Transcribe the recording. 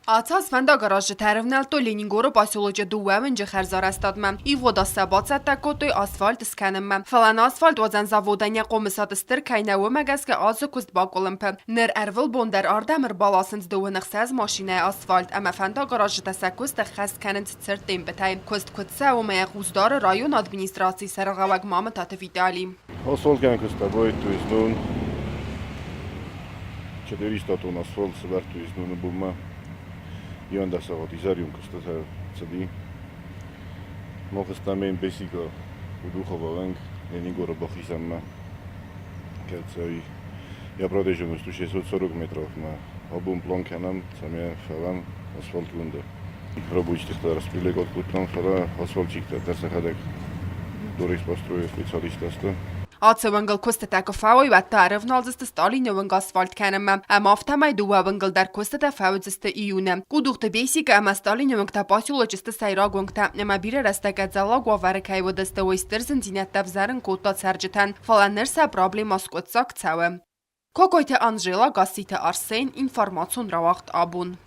Ացած վանդագարաժը թերևնալտո Լենինգորը поселоче Дуэвенջը խերզարաստադմը ի ոդասաբացատակոտոյ ասфальտ սկանմը ֆալան ասфальտ ոզան заводanya qomisat ստրքայնավը մագասկը ազոքուստ բակոլմփը ներ արվել բոնդեր արդամր բալասնց դունախսած մաշինայ ասфальտ ամա վանդագարաժը տասակուստ խասկանց ցրտին բթայ կոստ կուցա ու մեղ ուզդարը ռայոն ադմինիստրացիի սարղավակ մամը տատվիտալի Асфальт с тобой, то есть, ну, 400 тонн асфальт сверху, то есть, ну, на бума. И он досавал, изарюнка, что цади. Мог оставить бесика у духова ланг, Ленингора бахисамма. Кацай. Я продержу 640 метров на обум планканам, сами фалан асфальт лунда. Рабочих тогда распределили от план фала асфальтчик-то, терсахадек. Дорис построил специалист-то. Ացվանգլ կոստետակը ֆավոյ վատտարև նալզստը ստալին նվնգ ասфальտ կանմը, ամ ավտամայ դուավնգլ դար կոստետա ֆավծստը իյունը։ Կուդուղտը բեսիկը ամ ստալին նվնգտա պասյուլոչստը սայրագոնգտա, նմա բիրը ռաստակածալա գովարը կայվոդստը ոյստերզն զինատավ զարն կոտա ցարջտան, ֆալաներսա պրոբլեմ ասկոտսակ ցավը։ Կոկոյթը Անժելա, Գասիթը Արսեն, ինֆորմացիոն ռավախտ աբուն։